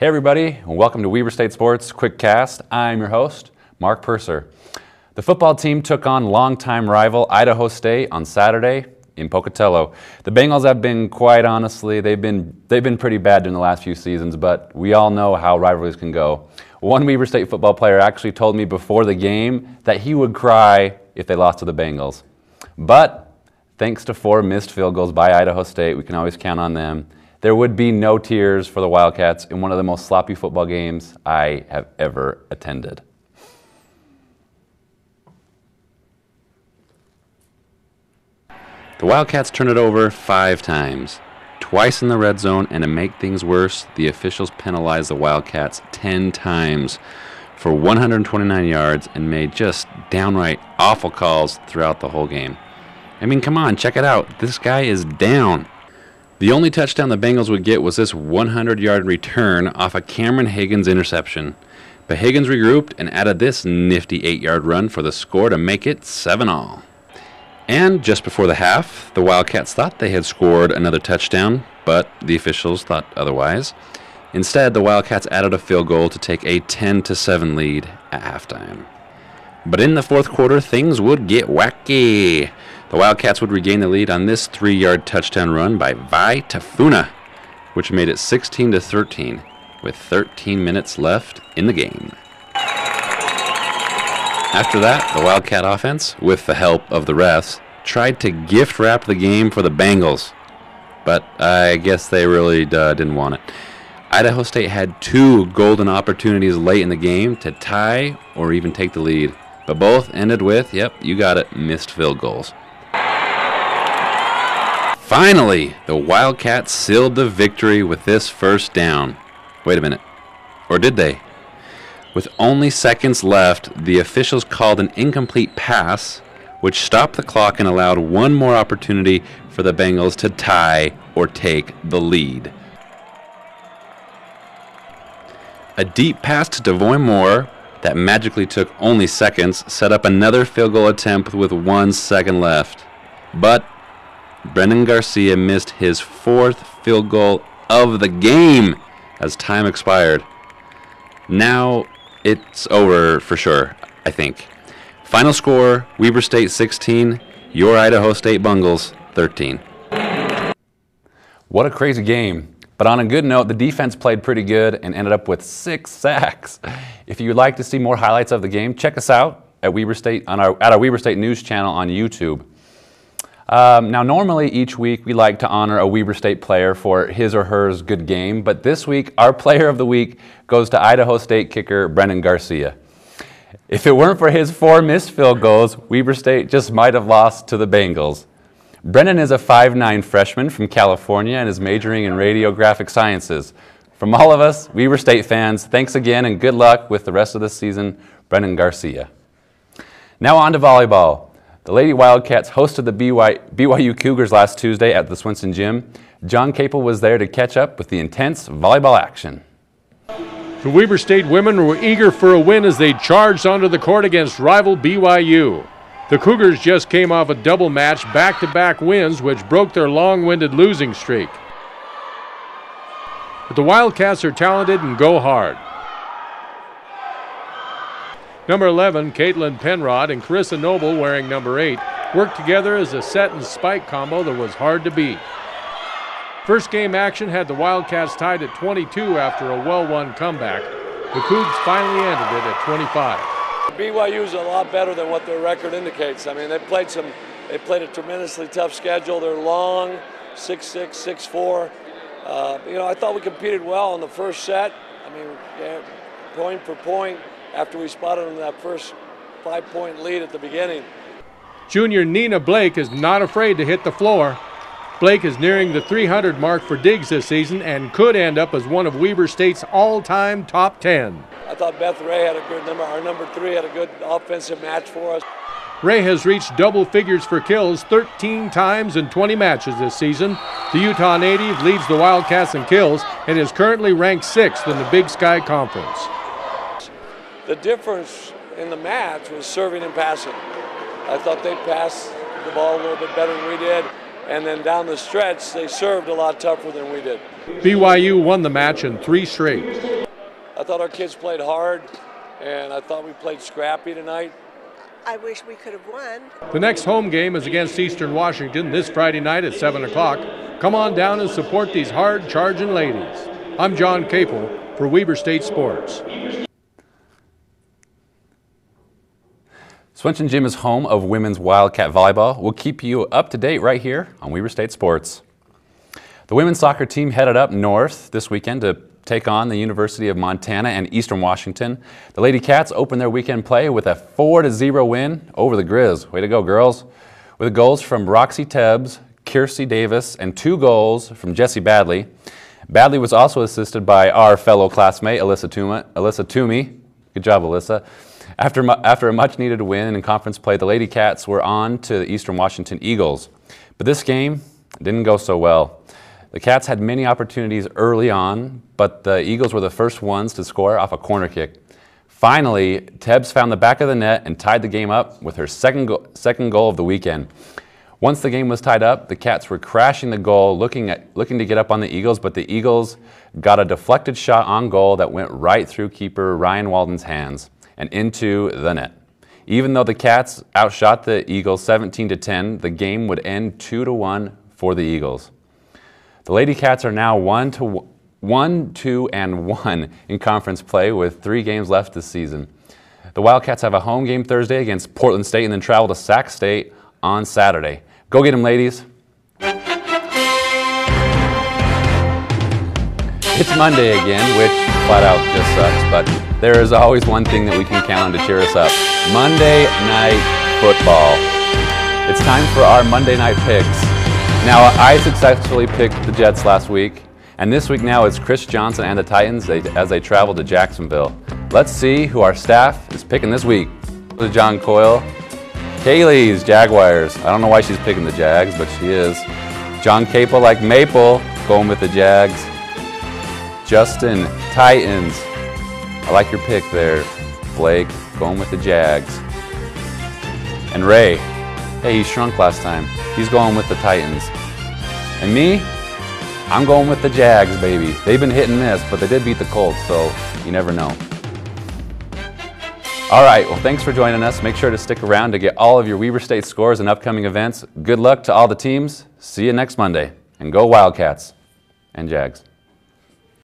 Hey everybody, and welcome to Weber State Sports Quick Cast. I'm your host, Mark Purser. The football team took on longtime rival Idaho State on Saturday in Pocatello. The Bengals have been, quite honestly, they've been pretty bad during the last few seasons, but we all know how rivalries can go. One Weber State football player actually told me before the game that he would cry if they lost to the Bengals. But thanks to 4 missed field goals by Idaho State, we can always count on them. There would be no tears for the Wildcats in one of the most sloppy football games I have ever attended. The Wildcats turned it over 5 times, twice in the red zone, and to make things worse, the officials penalized the Wildcats 10 times for 129 yards and made just downright awful calls throughout the whole game. I mean, come on, check it out. This guy is down. The only touchdown the Bengals would get was this 100-yard return off a Cameron Higgins interception. But Higgins regrouped and added this nifty 8-yard run for the score to make it 7-all. And just before the half, the Wildcats thought they had scored another touchdown, but the officials thought otherwise. Instead, the Wildcats added a field goal to take a 10-7 lead at halftime. But in the fourth quarter, things would get wacky. The Wildcats would regain the lead on this 3-yard touchdown run by Vi Tafuna, which made it 16-13 with 13 minutes left in the game. After that, the Wildcat offense, with the help of the refs, tried to gift wrap the game for the Bengals, but I guess they really didn't want it. Idaho State had 2 golden opportunities late in the game to tie or even take the lead, but both ended with, yep, you got it, missed field goals. Finally, the Wildcats sealed the victory with this first down. Wait a minute. Or did they? With only seconds left, the officials called an incomplete pass, which stopped the clock and allowed one more opportunity for the Bengals to tie or take the lead. A deep pass to Devoy Moore that magically took only seconds set up another field goal attempt with 1 second left. But Brendan Garcia missed his 4th field goal of the game as time expired. Now it's over for sure, I think. Final score, Weber State 16, your Idaho State Bungles 13. What a crazy game. But on a good note, the defense played pretty good and ended up with 6 sacks. If you'd like to see more highlights of the game, check us out at Weber State at our Weber State News channel on YouTube. Now, normally each week we like to honor a Weber State player for his or her good game, but this week our player of the week goes to Idaho State kicker Brendan Garcia. If it weren't for his 4 missed field goals, Weber State just might have lost to the Bengals. Brendan is a 5'9" freshman from California and is majoring in radiographic sciences. From all of us, Weber State fans, thanks again and good luck with the rest of the season, Brendan Garcia. Now on to volleyball. The Lady Wildcats hosted the BYU Cougars last Tuesday at the Swenson Gym. John Capel was there to catch up with the intense volleyball action. The Weber State women were eager for a win as they charged onto the court against rival BYU. The Cougars just came off a double match back-to-back wins which broke their long-winded losing streak. But the Wildcats are talented and go hard. Number 11, Caitlin Penrod, and Carissa Noble, wearing number 8, worked together as a set and spike combo that was hard to beat. First game action had the Wildcats tied at 22 after a well-won comeback. The Cougs finally ended it at 25. BYU is a lot better than what their record indicates. I mean, they played a tremendously tough schedule. They're long, 6'6", 6'4". I thought we competed well in the first set. I mean, point for point, after we spotted them that first 5-point lead at the beginning. Junior Nina Blake is not afraid to hit the floor. Blake is nearing the 300 mark for digs this season and could end up as one of Weber State's all-time top 10. I thought Beth Ray had a good number. Our number 3 had a good offensive match for us. Ray has reached double figures for kills 13 times in 20 matches this season. The Utah native leads the Wildcats in kills and is currently ranked 6th in the Big Sky Conference. The difference in the match was serving and passing. I thought they passed the ball a little bit better than we did. And then down the stretch, they served a lot tougher than we did. BYU won the match in 3 straight. I thought our kids played hard, and I thought we played scrappy tonight. I wish we could have won. The next home game is against Eastern Washington this Friday night at 7 o'clock. Come on down and support these hard-charging ladies. I'm John Capel for Weber State Sports. Swenson Gym is home of women's Wildcat Volleyball. We'll keep you up to date right here on Weber State Sports. The women's soccer team headed up north this weekend to take on the University of Montana and Eastern Washington. The Lady Cats opened their weekend play with a 4-0 win over the Grizz. Way to go, girls. With goals from Roxy Tebbs, Kiersey Davis, and 2 goals from Jessie Badley. Badley was also assisted by our fellow classmate, Alyssa Toomey. Good job, Alyssa. After a much-needed win in conference play, the Lady Cats were on to the Eastern Washington Eagles. But this game didn't go so well. The Cats had many opportunities early on, but the Eagles were the first ones to score off a corner kick. Finally, Tebbs found the back of the net and tied the game up with her second goal of the weekend. Once the game was tied up, the Cats were crashing the goal, looking to get up on the Eagles, but the Eagles got a deflected shot on goal that went right through keeper Ryan Walden's hands and into the net. Even though the Cats outshot the Eagles 17-10, the game would end 2-1 for the Eagles. The Lady Cats are now 1-2-1 in conference play with 3 games left this season. The Wildcats have a home game Thursday against Portland State and then travel to Sac State on Saturday. Go get them, ladies. It's Monday again, which flat out just sucks, but there is always one thing that we can count on to cheer us up. Monday Night Football. It's time for our Monday Night Picks. Now, I successfully picked the Jets last week, and this week now it's Chris Johnson and the Titans as they travel to Jacksonville. Let's see who our staff is picking this week. John Coyle, Kaylee's Jaguars. I don't know why she's picking the Jags, but she is. John Capel, like Maple, going with the Jags. Justin, Titans. I like your pick there, Blake, going with the Jags. And Ray, hey, he shrunk last time. He's going with the Titans. And me, I'm going with the Jags, baby. They've been hit and miss, but they did beat the Colts, so you never know. All right, well, thanks for joining us. Make sure to stick around to get all of your Weber State scores and upcoming events. Good luck to all the teams. See you next Monday. And go Wildcats and Jags.